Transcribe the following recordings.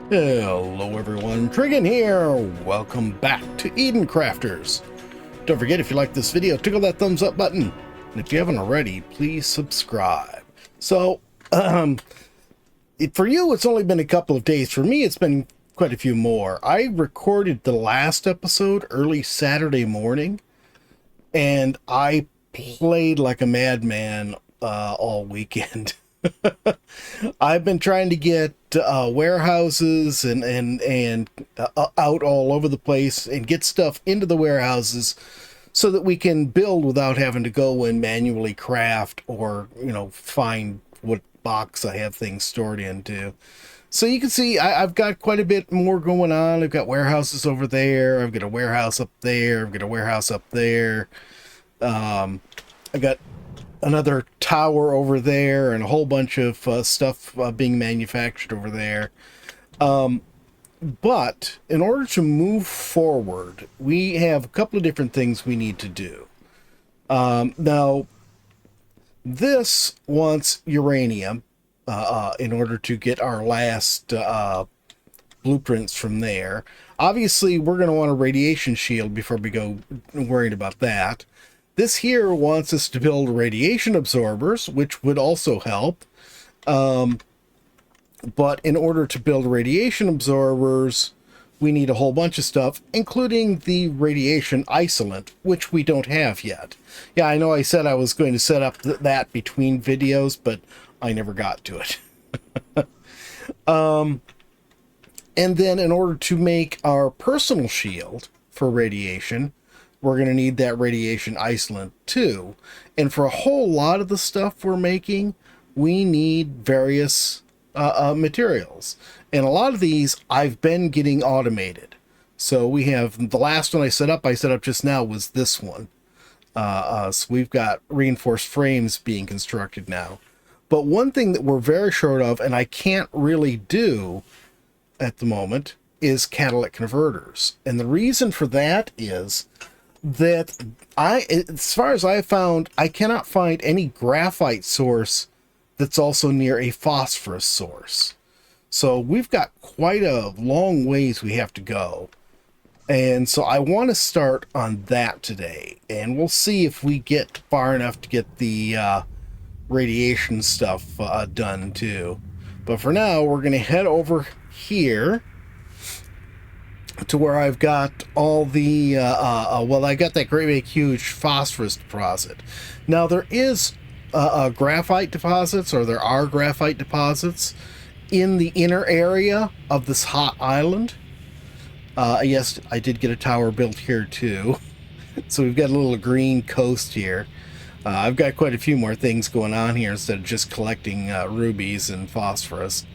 Hello everyone, Trigan here. Welcome back to Eden Crafters. Don't forget, if you like this video, tickle that thumbs up button. And if you haven't already, please subscribe. So, for you, it's only been a couple of days. For me, it's been quite a few more. I recorded the last episode early Saturday morning, and I played like a madman all weekend. I've been trying to get warehouses and out all over the place and get stuff into the warehouses so that we can build without having to go and manually craft or, find what box I have things stored into. So you can see I've got quite a bit more going on. I've got warehouses over there. I've got a warehouse up there. I've got a warehouse up there. I've got another tower over there and a whole bunch of stuff being manufactured over there. But in order to move forward, we have a couple of different things we need to do. Now, this wants uranium in order to get our last blueprints from there. Obviously, we're going to want a radiation shield before we go worried about that. This here wants us to build radiation absorbers, which would also help. But in order to build radiation absorbers, we need a whole bunch of stuff, including the radiation isolant, which we don't have yet. Yeah, I know I said I was going to set up that between videos, but I never got to it. And then in order to make our personal shield for radiation, we're going to need that radiation isolant too. And for a whole lot of the stuff we're making, we need various materials. And a lot of these I've been getting automated. So we have the last one I set up just now was this one. So we've got reinforced frames being constructed now. But one thing that we're very short of, and I can't really do at the moment, is catalytic converters. And the reason for that is that as far as I found, I cannot find any graphite source that's also near a phosphorus source. So we've got quite a long ways we have to go. And so I want to start on that today. And we'll see if we get far enough to get the radiation stuff done too. But for now, we're going to head over here to where I've got all the, well, I got that great big huge phosphorus deposit. Now there is graphite deposits, or there are graphite deposits in the inner area of this hot island. Yes, I did get a tower built here too. So we've got a little green coast here. I've got quite a few more things going on here instead of just collecting rubies and phosphorus.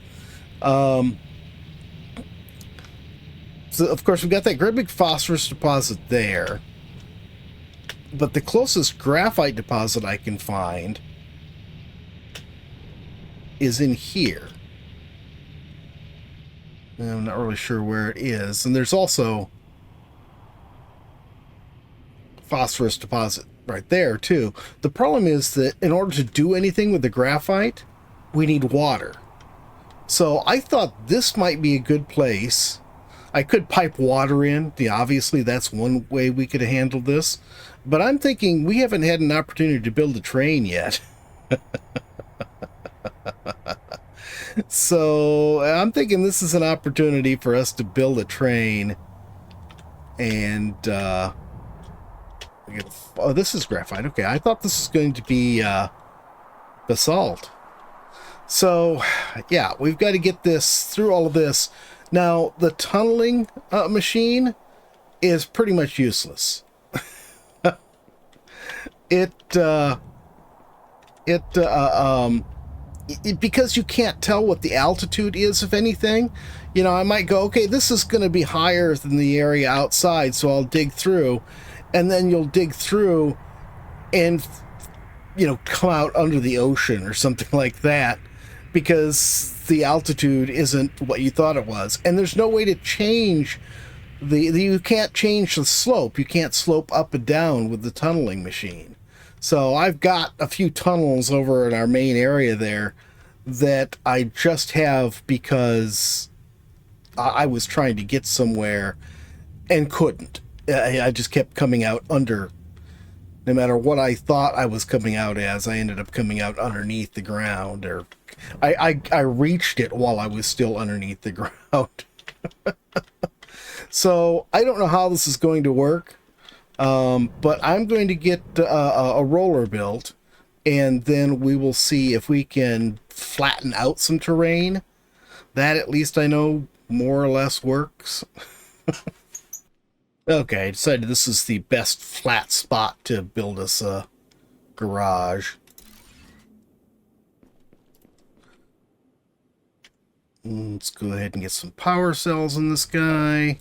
So, of course, we've got that great big phosphorus deposit there. But the closest graphite deposit I can find is in here. I'm not really sure where it is. And there's also phosphorus deposit right there, too. The problem is that in order to do anything with the graphite, we need water. So I thought this might be a good place. I could pipe water in. Obviously, that's one way we could have handled this. But I'm thinking we haven't had an opportunity to build a train yet. So I'm thinking this is an opportunity for us to build a train. And, oh, this is graphite. Okay, I thought this was going to be basalt. So, yeah, we've got to get this through all of this. Now, the tunneling machine is pretty much useless. Because you can't tell what the altitude is of anything, I might go, okay, this is going to be higher than the area outside, so I'll dig through. And then you'll dig through and, come out under the ocean or something like that, because the altitude isn't what you thought it was. And there's no way to change you can't change the slope. You can't slope up and down with the tunneling machine. So I've got a few tunnels over in our main area there that I just have because I was trying to get somewhere and couldn't. I just kept coming out under. No matter what I thought I was coming out as, I ended up coming out underneath the ground, or I reached it while I was still underneath the ground. So I don't know how this is going to work, but I'm going to get a roller built, and then we will see if we can flatten out some terrain. That at least I know more or less works. Okay, I decided this is the best flat spot to build us a garage. Let's go ahead and get some power cells in this guy.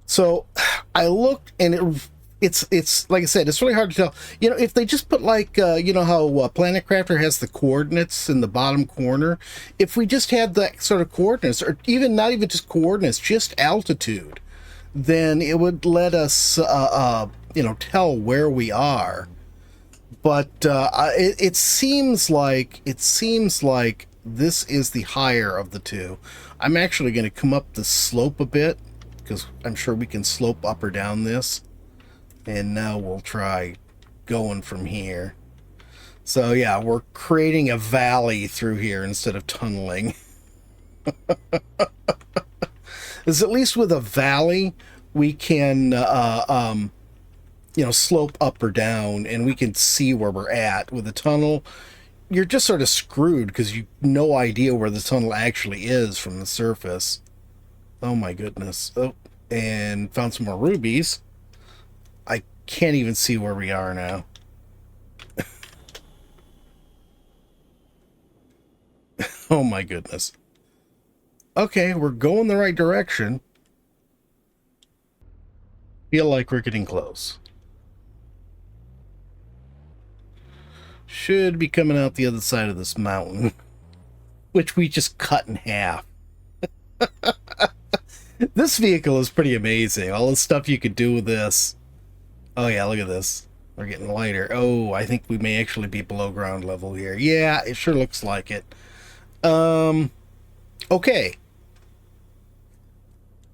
So I looked, and it's like I said, it's really hard to tell. You know, if they just put like you know how Planet Crafter has the coordinates in the bottom corner. If we just had that sort of coordinates, or even not even just coordinates, just altitude, then it would let us you know, tell where we are. But it seems like this is the higher of the two. I'm actually going to come up the slope a bit, because I'm sure we can slope up or down this. And now we'll try going from here. So yeah, we're creating a valley through here instead of tunneling. Because at least with a valley, we can you know, slope up or down, and we can see where we're at. With a tunnel, you're just sort of screwed because you have no idea where the tunnel actually is from the surface. Oh my goodness. Oh, and found some more rubies. I can't even see where we are now. Oh my goodness. Okay, we're going the right direction. Feel like we're getting close. Should be coming out the other side of this mountain, which we just cut in half. This vehicle is pretty amazing. All the stuff you could do with this. Oh yeah, look at this. We're getting lighter. Oh, I think we may actually be below ground level here. Yeah, it sure looks like it. Okay.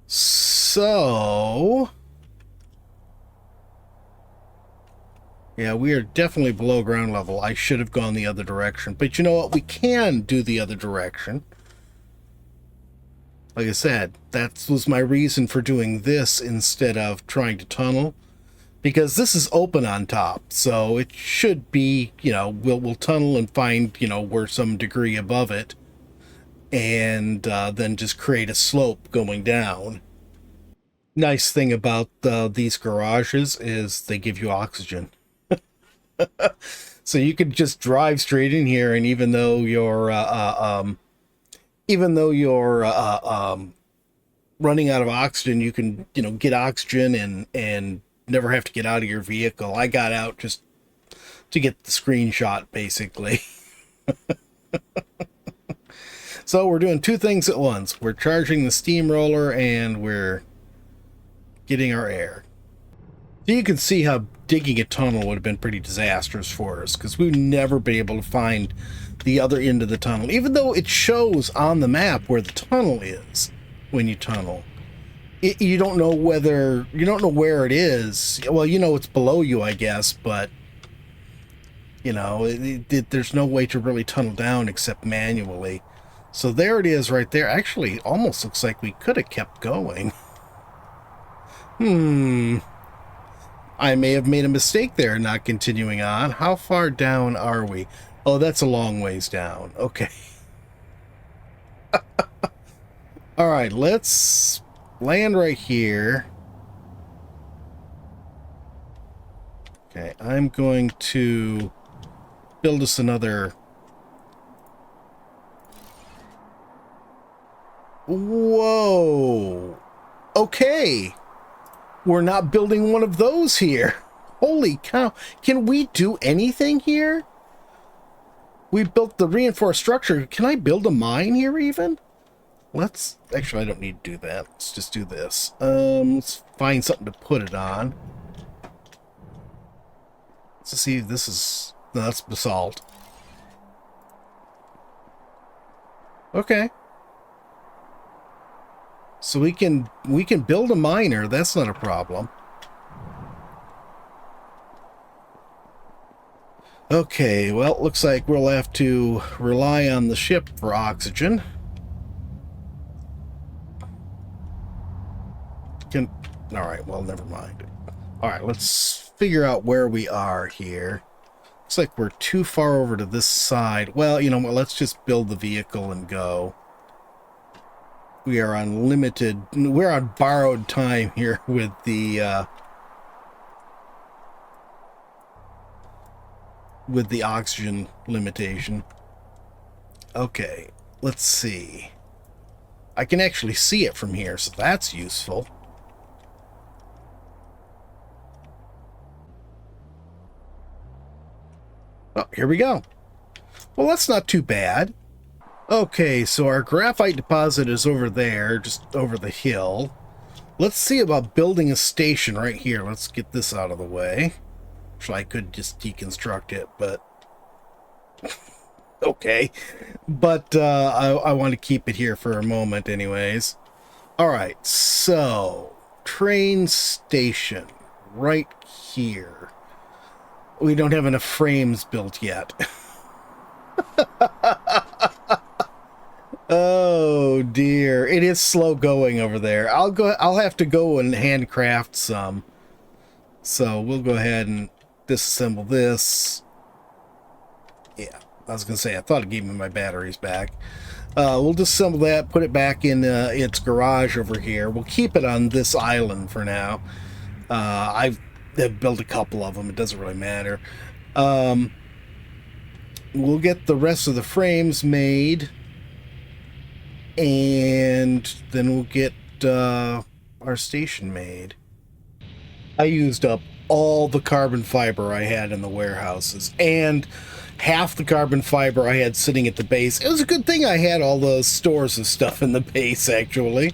So... yeah, we are definitely below ground level. I should have gone the other direction. But you know what? We can do the other direction. Like I said, that was my reason for doing this instead of trying to tunnel. Because this is open on top. So it should be, you know, we'll tunnel and find, you know, we're some degree above it. And then just create a slope going down. Nice thing about these garages is they give you oxygen. So you could just drive straight in here, and even though you're running out of oxygen, you can, you know, get oxygen and never have to get out of your vehicle. I got out just to get the screenshot, basically. So we're doing two things at once. We're charging the steamroller, and we're getting our air. So you can see how digging a tunnel would have been pretty disastrous for us, because we'd never be able to find the other end of the tunnel, even though it shows on the map where the tunnel is when you tunnel. You don't know where it is. Well, you know it's below you, I guess, but you know, there's no way to really tunnel down except manually. So there it is right there. Actually, almost looks like we could have kept going. I may have made a mistake there, not continuing on. How far down are we? Oh, that's a long ways down. Okay. All right, let's land right here. Okay, I'm going to build us another... Whoa! Okay! We're not building one of those here. Holy cow. Can we do anything here? We built the reinforced structure. Can I build a mine here even? Let's... actually, I don't need to do that. Let's just do this. Let's find something to put it on. Let's see if this is... no, that's basalt. Okay. So we can build a miner. That's not a problem. Okay, well, it looks like we'll have to rely on the ship for oxygen. Alright, well, never mind. Alright, let's figure out where we are here. Looks like we're too far over to this side. Well, you know what, let's just build the vehicle and go. We are on we're on borrowed time here with the oxygen limitation. Okay, let's see. I can actually see it from here, so that's useful. Oh, here we go. Well, that's not too bad. Okay, so our graphite deposit is over there, just over the hill. Let's see about building a station right here. Let's get this out of the way. Actually, I could just deconstruct it, but... okay. But I want to keep it here for a moment anyways. Alright, so... train station. Right here. We don't have enough frames built yet. Oh dear, it is slow going over there. I'll have to go and handcraft some. So we'll go ahead and disassemble this. Yeah, I was gonna say, I thought it gave me my batteries back. We'll disassemble that, put it back in its garage over here. We'll keep it on this island for now. I've built a couple of them, it doesn't really matter. We'll get the rest of the frames made. And then we'll get our station made. I used up all the carbon fiber I had in the warehouses, and half the carbon fiber I had sitting at the base. It was a good thing I had all those stores of stuff in the base, actually.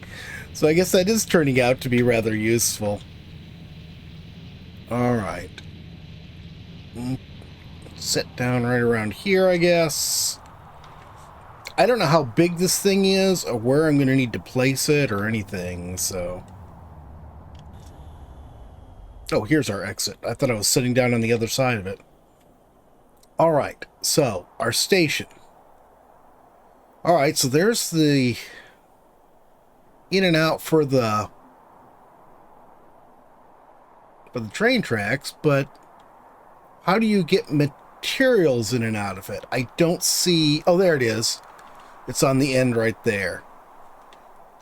So I guess that is turning out to be rather useful. Alright. Sit down right around here, I guess. I don't know how big this thing is, or where I'm going to need to place it, or anything, so... Oh, here's our exit. I thought I was sitting down on the other side of it. Alright, so, our station. Alright, so there's the... in and out for the train tracks, but... how do you get materials in and out of it? I don't see... oh, there it is. It's on the end right there.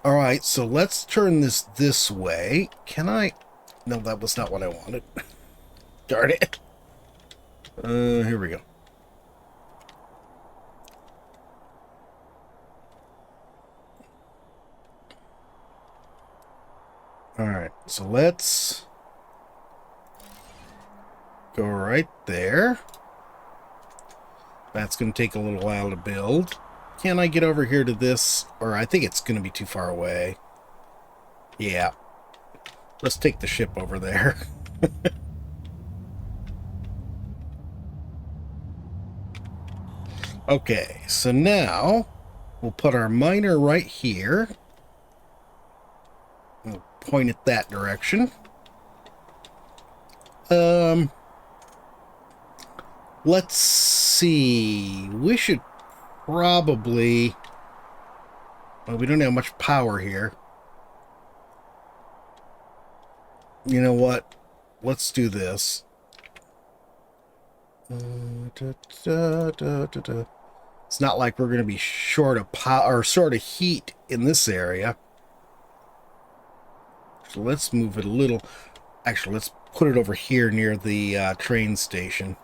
Alright, so let's turn this way. Can I... no, that was not what I wanted. Darn it. Here we go. Alright, so let's go right there. That's going to take a little while to build. Can I get over here to this? Or I think it's going to be too far away. Yeah. Let's take the ship over there. Okay, so now we'll put our miner right here. We'll point it that direction. Let's see. We should probably... well, we don't have much power here. You know what? Let's do this. It's not like we're going to be short of power or short of heat in this area. So let's move it a little. Actually, let's put it over here near the train station.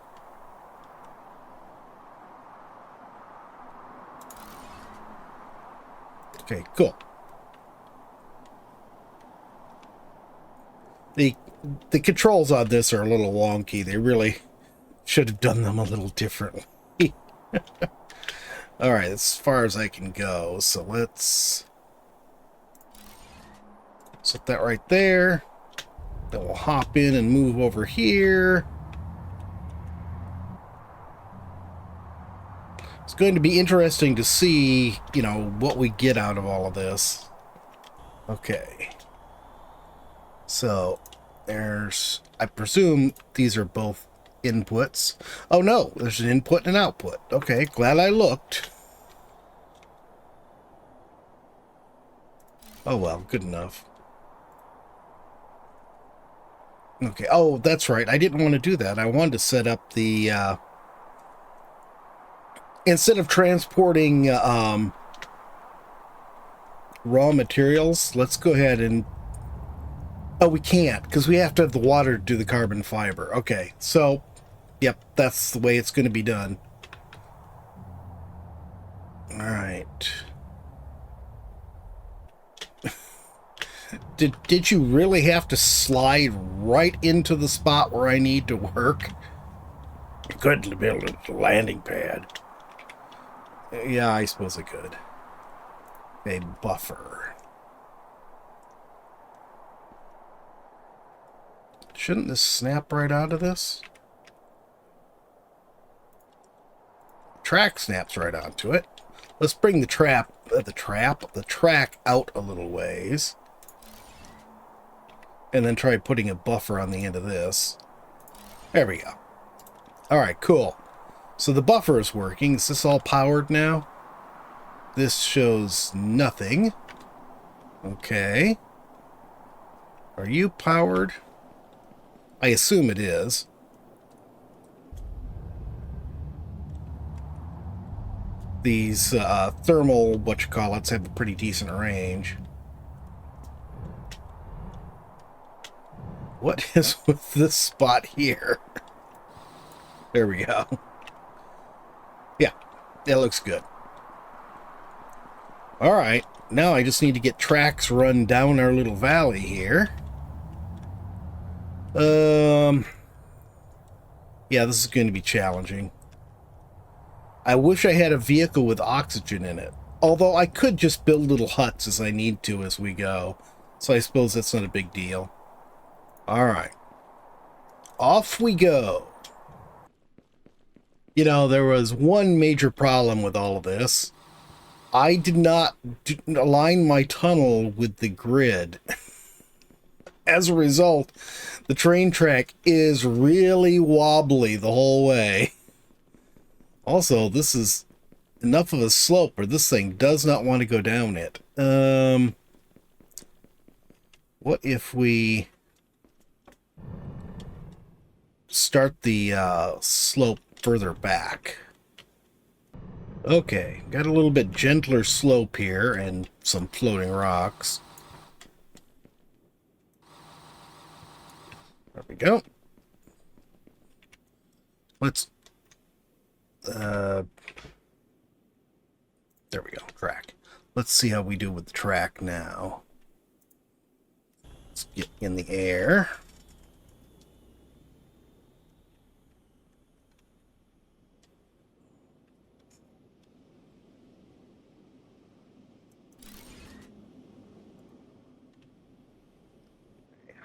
Okay, cool. The controls on this are a little wonky. They really should have done them a little differently. Alright, as far as I can go. So let's set that right there. Then we'll hop in and move over here. going to be interesting to see, you know, what we get out of all of this. Okay. So, there's... I presume these are both inputs. Oh, no. There's an input and an output. Okay, glad I looked. Oh, well, good enough. Okay, oh, that's right. I didn't want to do that. I wanted to set up the... instead of transporting raw materials, let's go ahead and... Oh, we can't, because we have to have the water to do the carbon fiber. Okay, so, yep, that's the way it's going to be done. Alright. Did you really have to slide right into the spot where I need to work? You couldn't build a landing pad. Yeah, I suppose I could. A buffer. Shouldn't this snap right out of this? Track snaps right onto it. Let's bring the track out a little ways. And then try putting a buffer on the end of this. There we go. Alright, cool. So the buffer is working. Is this all powered now? This shows nothing. Okay. Are you powered? I assume it is. These thermal whatchamacallits have a pretty decent range. What is with this spot here? There we go. Yeah, that looks good. Alright, now I just need to get tracks run down our little valley here. Yeah, this is going to be challenging. I wish I had a vehicle with oxygen in it. Although I could just build little huts as I need to as we go. So I suppose that's not a big deal. Alright. Off we go. You know, there was one major problem with all of this. I did not align my tunnel with the grid. As a result, the train track is really wobbly the whole way. Also, this is enough of a slope where this thing does not want to go down it. What if we start the slope further back? Okay, got a little bit gentler slope here and some floating rocks. There we go. Let's there we go, track. Let's see how we do with the track now. Let's get in the air.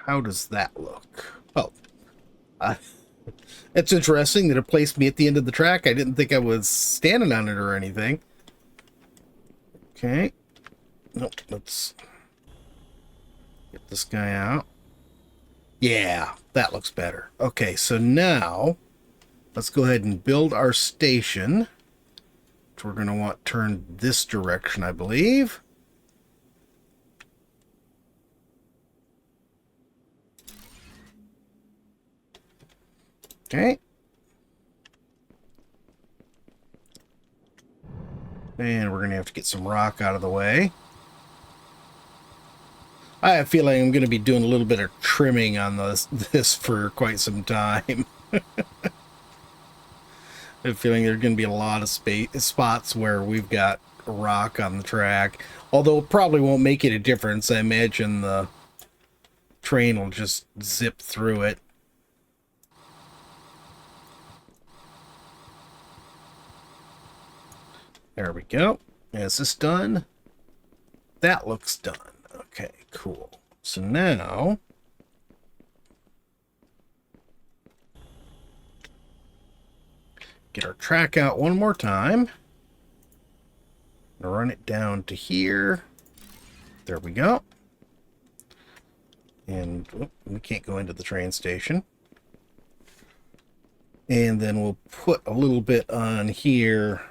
How does that look? Oh, it's interesting that it placed me at the end of the track. I didn't think I was standing on it or anything. Okay. Nope, let's get this guy out. Yeah, that looks better. Okay, so now let's go ahead and build our station, which we're going to want turned this direction, I believe. Okay. And we're going to have to get some rock out of the way. I have a feeling I'm going to be doing a little bit of trimming on this for quite some time. I have a feeling there's going to be a lot of spots where we've got rock on the track. Although it probably won't make it a difference. I imagine the train will just zip through it. There we go. Is this done? That looks done. Okay, cool. So now get our track out one more time. Run it down to here. There we go. And we can't go into the train station. And then we'll put a little bit on here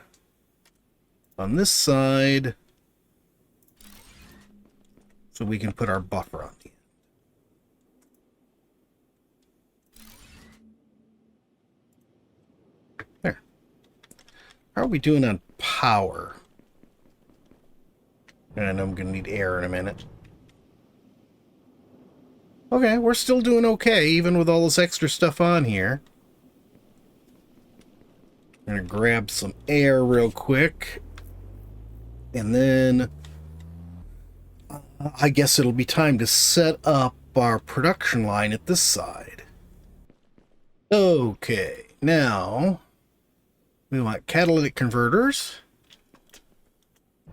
on this side so we can put our buffer on the end. There. How are we doing on power? And I'm going to need air in a minute. Okay, we're still doing okay, even with all this extra stuff on here. I'm going to grab some air real quick. And then I guess it'll be time to set up our production line at this side. Okay, now we want catalytic converters.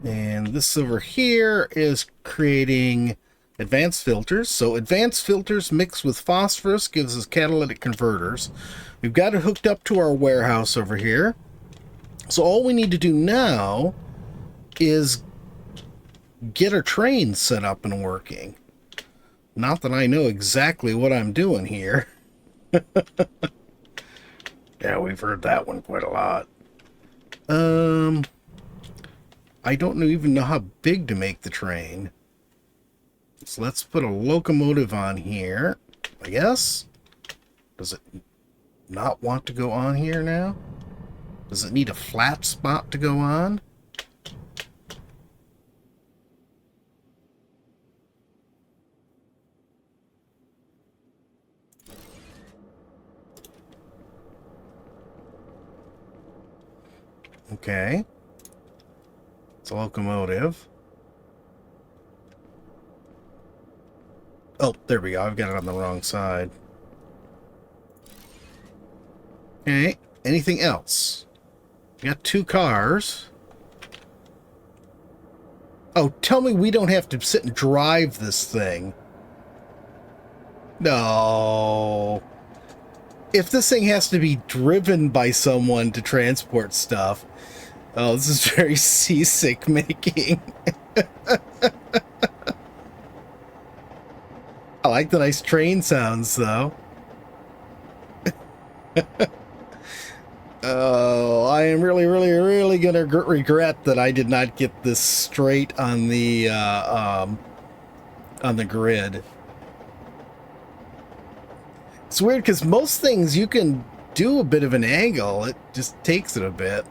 And this over here is creating advanced filters. So advanced filters mixed with phosphorus gives us catalytic converters. We've got it hooked up to our warehouse over here. So all we need to do now is get our train set up and working. Not that I know exactly what I'm doing here. Yeah, we've heard that one quite a lot. I don't even know how big to make the train. So let's put a locomotive on here, I guess. Does it not want to go on here now? Does it need a flat spot to go on? Okay. It's a locomotive. Oh, there we go. I've got it on the wrong side. Okay. Anything else? We got 2 cars. Oh, tell me we don't have to sit and drive this thing. No. If this thing has to be driven by someone to transport stuff... Oh, this is very seasick making. I like the nice train sounds, though. Oh, I am really gonna regret that I did not get this straight on the grid. It's weird because most things you can do a bit of an angle. It just takes it a bit.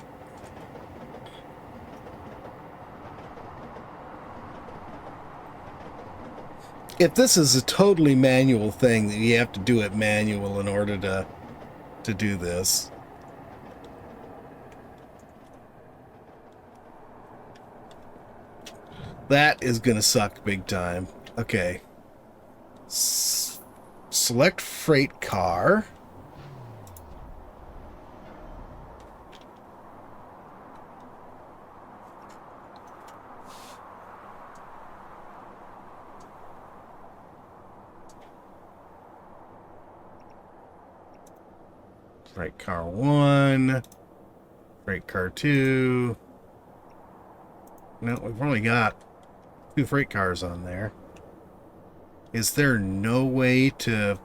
If this is a totally manual thing, then you have to do it manual in order to do this. That is going to suck big time. Okay. Select freight car. Freight car 1. Freight car 2. No, we've only got 2 freight cars on there. Is there no way to...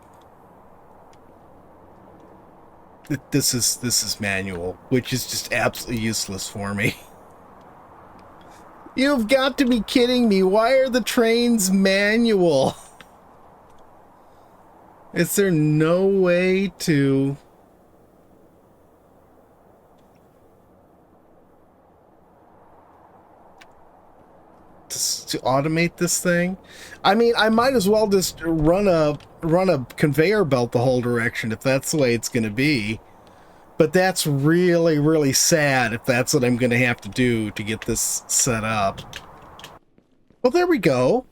This is manual, which is just absolutely useless for me. You've got to be kidding me. Why are the trains manual? Is there no way to... to automate this thing? I mean, I might as well just run a conveyor belt the whole direction if that's the way it's going to be. But that's really sad if that's what I'm going to have to do to get this set up. Well, there we go.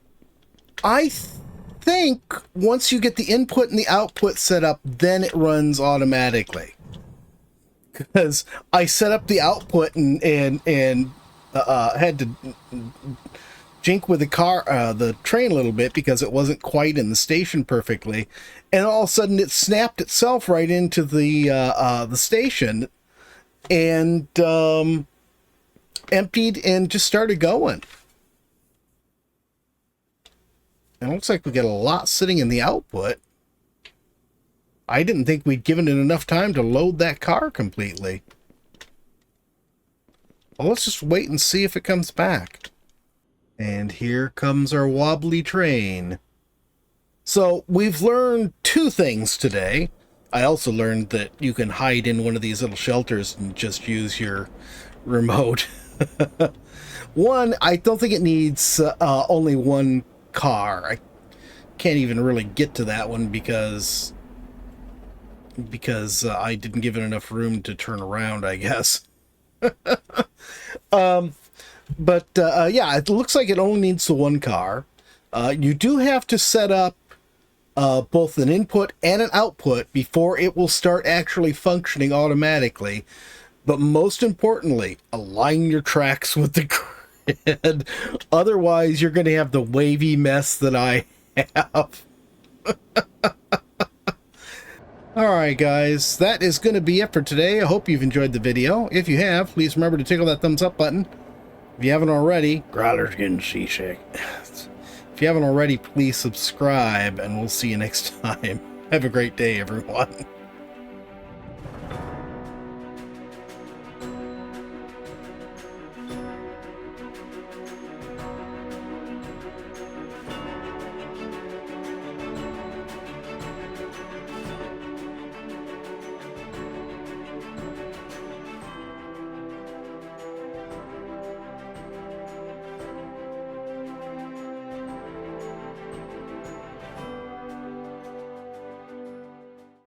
I think once you get the input and the output set up, then it runs automatically. Because I set up the output and had to jink with the train a little bit because it wasn't quite in the station perfectly, and all of a sudden it snapped itself right into the station, and emptied and just started going. And it looks like we got a lot sitting in the output. I didn't think we'd given it enough time to load that car completely. Well, let's just wait and see if it comes back. And here comes our wobbly train. So we've learned two things today. I also learned that you can hide in one of these little shelters and just use your remote. One, I don't think it needs only one car. I can't even really get to that one because I didn't give it enough room to turn around, I guess. Yeah, it looks like it only needs the one car. You do have to set up both an input and an output before it will start actually functioning automatically. But most importantly, align your tracks with the grid. Otherwise, you're going to have the wavy mess that I have. Alright guys, that is going to be it for today. I hope you've enjoyed the video. If you have, please remember to tickle that thumbs up button. If you haven't already, Growler's getting seasick. If you haven't already, please subscribe, and we'll see you next time. Have a great day, everyone.